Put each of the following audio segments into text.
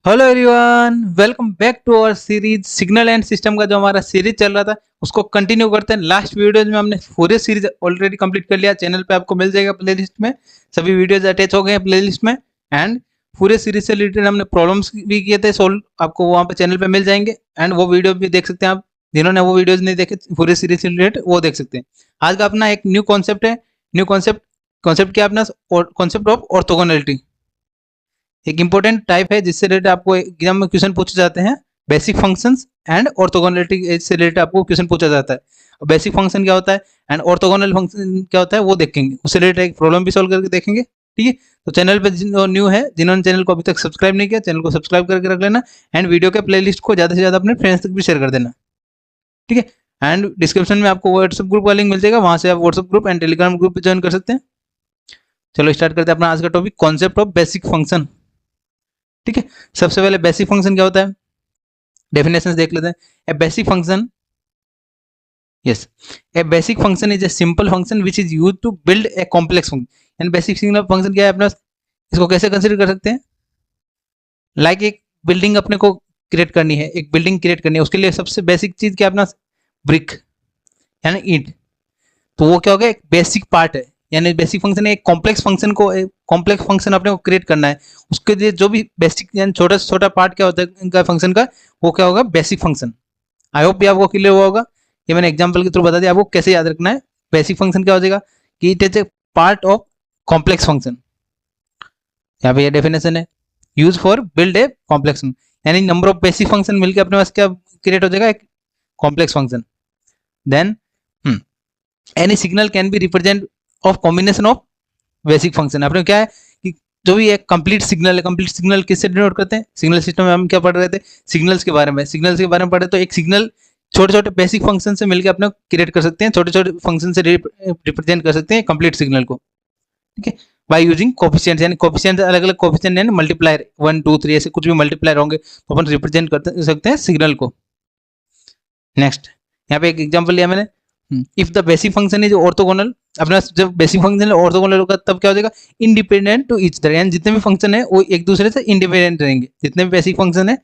Hello everyone, welcome back to our series signal and system का जो हमारा series चल रहा था उसको कंटिन्यू करते हैं। लास्ट वीडियोज में हमने पूरे सीरीज ऑलरेडी कंप्लीट कर लिया। चैनल पे आपको मिल जाएगा प्लेलिस्ट में, सभी वीडियोज अटैच हो गए हैं प्लेलिस्ट में। एंड पूरे सीरीज से रिलेटेड हमने प्रॉब्लम्स भी किए थे सोल्व, आपको वहाँ पे चैनल पे मिल जाएंगे। एंड वो वीडियो भी देख सकते हैं आप, जिन्होंने वो वीडियोज नहीं देखे पूरे सीरीज से रिलेटेड वो देख सकते हैं। आज का अपना एक न्यू कॉन्सेप्ट है। न्यू कॉन्सेप्ट कॉन्सेप्ट क्या है अपना? Concept of orthogonality. एक इंपॉर्टेंट टाइप है जिससे रिलेटेड आपको एग्जाम में क्वेश्चन पूछे जाते हैं। बेसिक फंक्शंस एंड ऑर्थोगोनलिटी से रिलेटेड आपको क्वेश्चन पूछा जाता है। बेसिक फंक्शन क्या होता है एंड ऑर्थोगोनल फंक्शन क्या होता है वो देखेंगे, उससे रिलेटेड एक प्रॉब्लम भी सॉल्व करके देखेंगे। ठीक है, तो चैनल पे जो न्यू है, जिन्होंने चैनल को अभी तक सब्सक्राइब नहीं किया, चैनल को सब्सक्राइब करके रख लेना। एंड वीडियो के प्लेलिस्ट को ज़्यादा से ज़्यादा अपने फ्रेंड्स तक भी शेयर कर देना। ठीक है, एंड डिस्क्रिप्शन में आपको व्हाट्सएप ग्रुप का लिंक मिल जाएगा, वहाँ से आप WhatsApp group and Telegram group join कर सकते हैं। चलो स्टार्ट करते हैं अपना आज का topic, concept of basic function. ठीक है, सबसे पहले बेसिक फंक्शन क्या होता है, डेफिनेशन देख लेते हैं। A basic function, yes, a basic function is a simple function which is use to build a complex function. And basic single function क्या है अपना, इसको कैसे कंसिडर कर सकते हैं? लाइक एक बिल्डिंग अपने को क्रिएट करनी है, एक बिल्डिंग क्रिएट करनी है, उसके लिए सबसे बेसिक चीज क्या है अपना? ब्रिक यानी ईंट। तो वो क्या हो गया, एक बेसिक पार्ट है। यानी बेसिक फंक्शन है एक कॉम्प्लेक्स फंक्शन को, एक कॉम्प्लेक्स फंक्शन अपने को क्रिएट करना है, उसके लिए जो भी बेसिक यानी छोटा से छोटा पार्ट क्या होता है इनका फंक्शन का, वो क्या होगा? Basic function. आई होप ये आपको क्लियर हुआ होगा। ये मैंने एग्जांपल के थ्रू बता दिया आपको कैसे याद रखना है। बेसिक फंक्शन क्या हो जाएगा कि it is a part of complex function. यहाँ पे ये डेफिनेशन है, use for build a complex, यानी नंबर ऑफ बेसिक फंक्शन मिलकर अपने पास क्या क्रिएट हो जाएगा? एक complex function. Then any signal can be represent of combination of basic function. अपने क्या है कि जो भी एक कंप्लीट सिग्नल है, कंप्लीट सिग्नल किससे डिनोट करते हैं? सिग्नल सिस्टम में हम क्या पढ़ रहे थे? सिग्नल्स के बारे में। सिग्नल्स के बारे में पढ़े तो एक सिग्नल छोटे छोटे बेसिक फंक्शन से मिलकर अपने क्रिएट कर सकते हैं, छोटे छोटे फंक्शन से रिप्रेजेंट कर सकते हैं कंप्लीट सिग्नल को। ठीक है, बाय यूजिंग कोफिशिएंट, यानी कोफिशिएंट अलग अलग कोफिशिएंट यानी मल्टीप्लायर 1 2 3 ऐसे कुछ भी मल्टीप्लायर होंगे तो अपन रिप्रेजेंट कर सकते हैं सिग्नल को। नेक्स्ट, यहाँ पे एक एग्जांपल लिया मैंने, if the basic function is orthogonal. अपना जब बेसिक फंक्शन ऑर्थोगोनल होगा तब क्या हो जाएगा? इंडिपेंडेंट टू ईच अदर, यानी जितने भी फंक्शन है वो एक दूसरे से इंडिपेंडेंट रहेंगे। जितने भी बेसिक फंक्शन है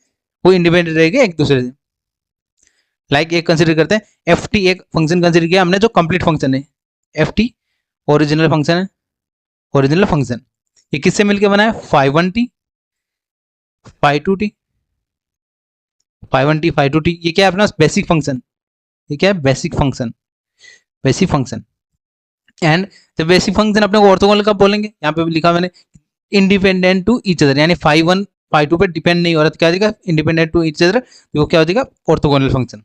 वो इंडिपेंडेंट रहेंगे एक दूसरे से। लाइक एक कंसिडर करते हैं, एफ टी एक फंक्शन कंसिडर किया हमने जो कंप्लीट फंक्शन है। एफ टी ओरिजिनल फंक्शन है, ओरिजिनल फंक्शन ये किससे मिलकर बना है? Five one t, five two t, five one t, five two t. ये क्या है अपना? Basic function. ये क्या है? Basic function, basic function. And जब बेसिक फंक्शन अपने को ऑर्थोगोनल कब बोलेंगे? यहाँ पे भी लिखा मैंने, इंडिपेंडेंट टू ईच अदर, यानी फाइव वन फाइव टू पे डिपेंड नहीं हो रहा तो क्या हो जाएगा? इंडिपेंडेंट टू ईच अदर, वो क्या हो जाएगा? Orthogonal function.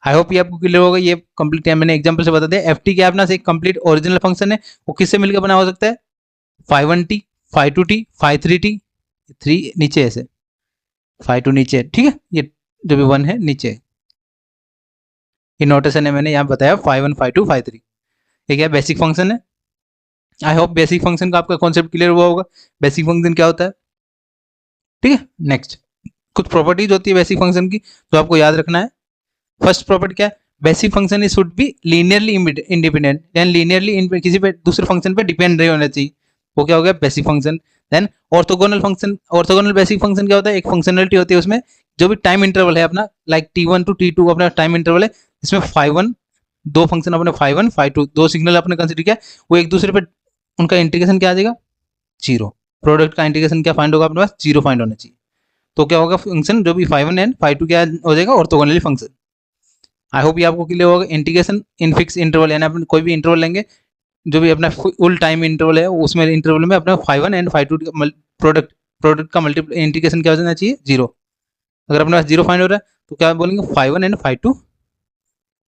आई होप ये आपको क्लियर होगा। ये कंप्लीट मैंने एग्जांपल से बता दिया। एफ टी क्या अपना एक कंप्लीट ओरिजिनल फंक्शन है, वो किससे मिलकर बना हो सकता है? Five one t, five two t, five three t, three नीचे ऐसे, फाइव टू नीचे। ठीक है, ये जो भी वन है नीचे, ये नोटेशन है मैंने यहाँ बताया, five one five two five three. ये क्या बेसिक फंक्शन है। आई होप बेसिक फंक्शन का आपका कॉन्सेप्ट क्लियर हुआ होगा, बेसिक फंक्शन क्या होता है। ठीक है, नेक्स्ट कुछ प्रॉपर्टीज होती है बेसिक फंक्शन की जो आपको याद रखना है। फर्स्ट प्रॉपर्टी क्या है? Basic function is should be linearly independent, यानी लीनियरली किसी पे दूसरे फंक्शन पे डिपेंड नहीं होना चाहिए, वो क्या हो गया? Basic function. Then orthogonal function, orthogonal basic function क्या होता है? एक फंक्शनलिटी होती है उसमें, जो भी टाइम इंटरवल है अपना, लाइक T1 टू T2 अपना टाइम इंटरवल है, इसमें फाइव वन दो फंक्शन अपने फाइव वन फाइव टू दो सिग्नल अपने कंसिडर किया, वो एक दूसरे पे उनका इंटीग्रेशन क्या आ जाएगा? जीरो। प्रोडक्ट का इंटीग्रेशन क्या फाइंड होगा अपने पास? जीरो फाइंड होना चाहिए। तो क्या होगा? फंक्शन जो भी five one and five two क्या हो जाएगा? Orthogonally function. आई होप ये आपको क्लियर होगा। इंटीग्रेशन इन फिक्स इंटरवल, यानी अपन कोई भी इंटरवल लेंगे, जो भी अपना फुल टाइम इंटरवल है उसमें इंटरवल में अपना five one and five two product product का मल्टीपल इंटीग्रेशन क्या हो जाना चाहिए? जीरो। अगर अपने पास जीरो फाइंड हो रहा है तो क्या बोलेंगे? Five one and five two,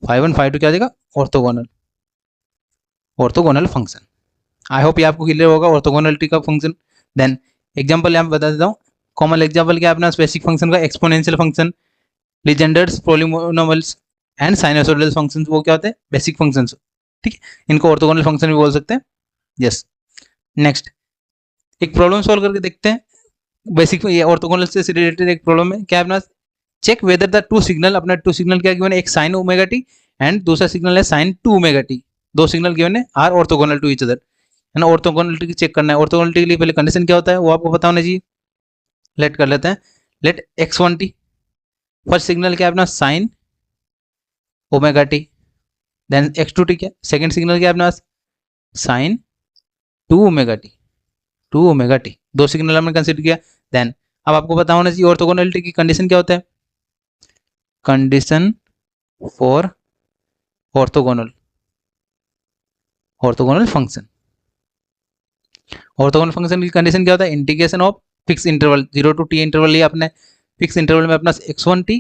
five one five two क्या हो जाएगा? Orthogonal, orthogonal function. I hope ये आपको क्लियर होगा ऑर्थोगोनलिटी का फंक्शन। देन एग्जांपल यहाँ बता देता हूँ। कॉमन एग्जांपल क्या है अपना बेसिक फंक्शन का? Exponential function, Legendre's, polynomials and sinusoidal function, वो क्या होते हैं? Basic functions. ठीक है, इनको ऑर्थोगोनल फंक्शन भी बोल सकते हैं। यस, नेक्स्ट एक प्रॉब्लम सॉल्व करके देखते हैं। बेसिक ये ऑर्थोगोनल से रिलेटेड एक प्रॉब्लम है। क्या है अपना? Check whether the two signal, अपना टू सिग्नल क्या गिवन है? एक साइन ओमेगा टी एंड दूसरा सिग्नल है साइन टू ओमेगा टी। दो सिग्नल गिवन है, are orthogonal to each other, है ना। ऑर्थोगोनलिटी चेक करना है। ऑर्थोगोनलिटी के लिए पहले कंडीशन क्या होता है वो आपको पता होना चाहिए। लेट कर लेते हैं, लेट x1t। फर्स्ट सिग्नल क्या है अपना sign omega t, then x2t क्या, सेकंड सिग्नल क्या है अपना sine 2 omega t, 2 omega t. दो सिग्नल हमने कंसिडर किया। देन अब आपको पता होना चाहिए ऑर्थोगोनैलिटी की कंडीशन क्या होता है, condition for orthogonal, orthogonal function. Orthogonal function की कंडीशन क्या होता है, integration of fix interval 0 to t interval लिया आपने, फिक्स इंटरवल में अपना x1t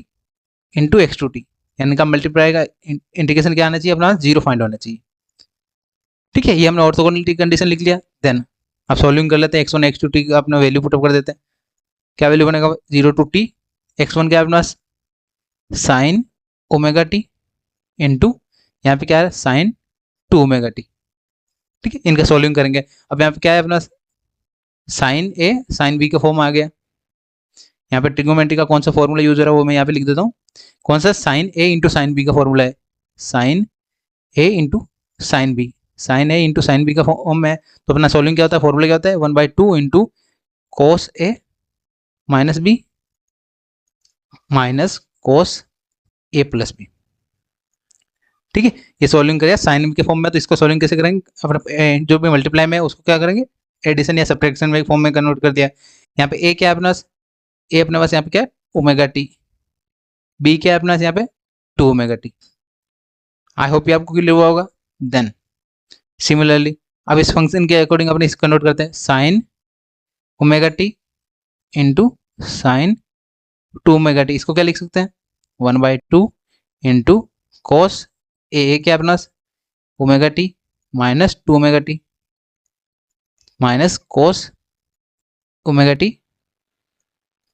इंटू x2t, यानी का मल्टीप्लाई का इंटीग्रेशन क्या आना चाहिए अपना 0 फाइंड होना चाहिए। ठीक है, ये हमने ऑर्थोगोनलिटी कंडीशन लिख लिया। देन अब सॉल्विंग कर लेते हैं, x1 x2t का अपना वैल्यू पुटअप कर देते हैं। क्या वैल्यू बनेगा 0 to t, x1 क्या है अपना साइन ओमेगा टी इंटू यहाँ पे क्या है साइन 2 ओमेगा टी। ठीक है, इनका सॉल्विंग करेंगे। अब यहाँ पे क्या है अपना साइन ए साइन बी का फॉर्म आ गया। यहाँ पे ट्रिग्नोमेट्री का कौन सा फॉर्मूला यूज हो रहा है वो मैं यहाँ पे लिख देता हूँ। कौन सा, साइन ए इंटू साइन बी का फॉर्मूला है, साइन ए इंटू साइन बी, साइन ए इंटू साइन बी का फॉर्म है। तो अपना सॉल्विंग क्या होता है, फॉर्मूला क्या होता है 1/2 इंटू कोस ए माइनस बी माइनस कोस ए प्लस बी। ठीक है, ये सॉल्विंग करें साइन के फॉर्म में, तो इसको सॉल्विंग कैसे करेंगे, अपना जो भी मल्टीप्लाई में उसको क्या करेंगे एडिशन या सब्ट्रैक्शन में फॉर्म में कन्वर्ट कर दिया। यहाँ पे ए क्या है अपना, ए अपने पास यहाँ पे क्या है ओमेगा टी, बी क्या है अपना यहाँ पे 2 ओमेगा टी। आई होप ये आपको क्लियर हुआ होगा। देन सिमिलरली अब इस फंक्शन के अकॉर्डिंग अपने इसको कन्वर्ट करते हैं, sign omega t into sine 2 omega T, इसको क्या लिख सकते हैं 1/2 इंटू कॉस ए क्या अपना omega t minus 2 omega t minus cos omega t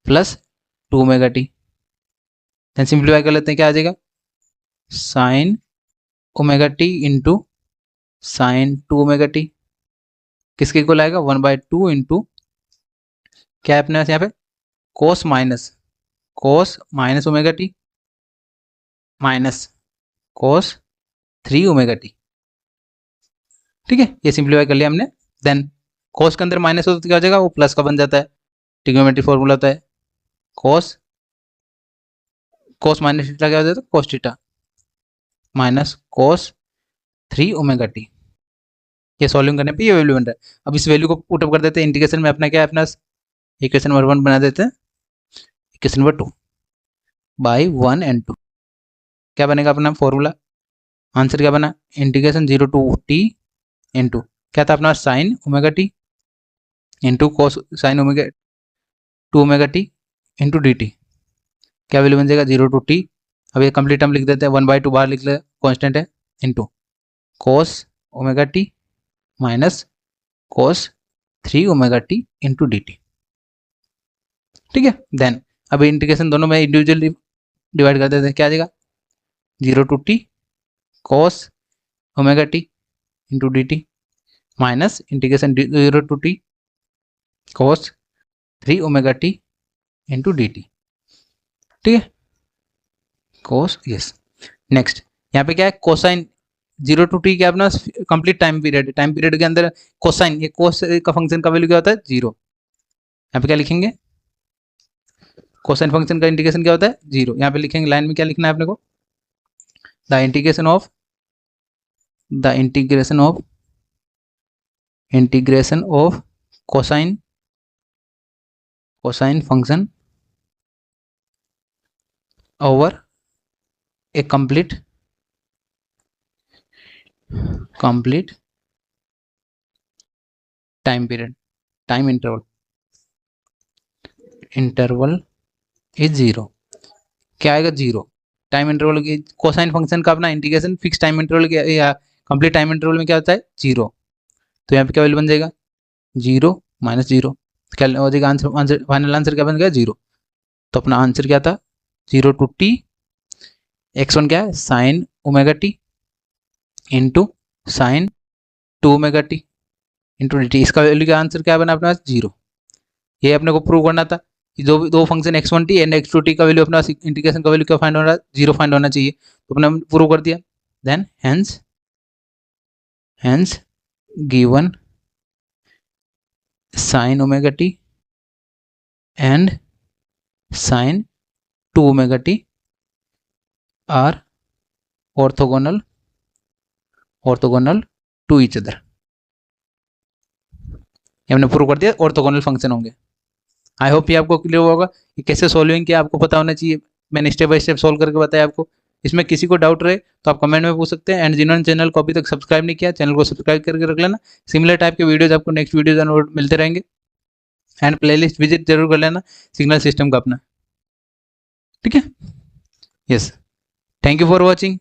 plus 2 omega t. Then simplify कर लेते हैं, क्या आ जाएगा sine omega t into sine 2 omega t, किसके इक्वल आएगा 1/2 इंटू क्या है अपने पास यहाँ पे cos minus omega t minus cos 3 omega t. ठीक है, ये सिंप्लीफाई कर लिया हमने। देन कोस के अंदर माइनस हो तो क्या हो जाएगा, वो प्लस का बन जाता है, ट्रिग्नोमेट्री फॉर्मूला होता है कोस, कोस माइनस थीटा क्या हो जाता है cos theta minus cos 3 omega T. ये सॉल्विंग करने पे ये वैल्यू बन रहा है। अब इस वैल्यू को पुटअप कर देते हैं इंटीग्रेशन में, अपना क्या है अपना इक्वेशन नंबर 1 बना देते हैं, इक्वेशन नंबर 2 बाई 1 and 2। क्या बनेगा अपना फॉर्मूला, आंसर क्या बना इंटीग्रेशन 0 to t इंटू क्या था अपना sign omega t into cos sine omega 2 omega t into D T. क्या वैल्यू बन जाएगा 0 to t। अब ये कंप्लीट टर्म लिख देते हैं, 1/2 बाहर लिख ले कॉन्स्टेंट है into cos omega t minus cos 3 omega t into D T. ठीक है, देन अब इंटीग्रेशन दोनों में इंडिविजुअली डिवाइड कर देते हैं, क्या आ जाएगा 0 to t cos omega t into D T minus integration 0 to t cos 3 omega t into D T. ठीक है, कोस यस। नेक्स्ट यहाँ पे क्या है कोसाइन 0 to t क्या अपना complete time period, time period के अंदर कोसाइन, ये कोस का फंक्शन का वैल्यू क्या होता है 0। यहाँ पे क्या लिखेंगे कोसाइन फंक्शन का इंटीग्रेशन क्या होता है 0। यहाँ पे लिखेंगे लाइन में क्या लिखना है अपने को, the integration of cosine function over A complete time period, time interval is 0। क्या आएगा 0, टाइम इंटरवल की कोसाइन फंक्शन का अपना इंटीग्रेशन फिक्स टाइम इंटरवल या कंप्लीट टाइम इंटरवल में क्या होता है 0। तो यहाँ पे क्या वैल्यू बन जाएगा 0 माइनस 0, क्या हो जाएगा आंसर फाइनल आंसर क्या बन गया 0। तो अपना आंसर क्या था 0 to t, x1 क्या है sign omega t into sine 2 omega t into D T. इसका वैल्यू का आंसर क्या बना अपना 0। ये अपने को प्रूव करना था कि जो दो फंक्शन x1t एंड x2t का वैल्यू अपना इंटीग्रेशन का वैल्यू क्या फाइंड हो रहा है 0 फाइंड होना चाहिए, तो अपने प्रूव कर दिया। Then hence given sine omega t and sine 2 omega t are orthogonal to each other. हमने प्रूव कर दिया ऑर्थोगोनल फंक्शन होंगे। आई होप ये आपको क्लियर होगा कि कैसे सॉल्विंग किया, आपको पता होना चाहिए। मैंने स्टेप बाय स्टेप सॉल्व करके बताया आपको। इसमें किसी को डाउट रहे तो आप कमेंट में पूछ सकते हैं। एंड जिन्होंने चैनल को अभी तक सब्सक्राइब नहीं किया, चैनल को सब्सक्राइब करके रख लेना। सिमिलर टाइप के वीडियोज आपको नेक्स्ट वीडियोज मिलते रहेंगे। एंड प्लेलिस्ट विजिट जरूर कर लेना सिग्नल सिस्टम का अपना, ठीक है। Yes, thank you for watching.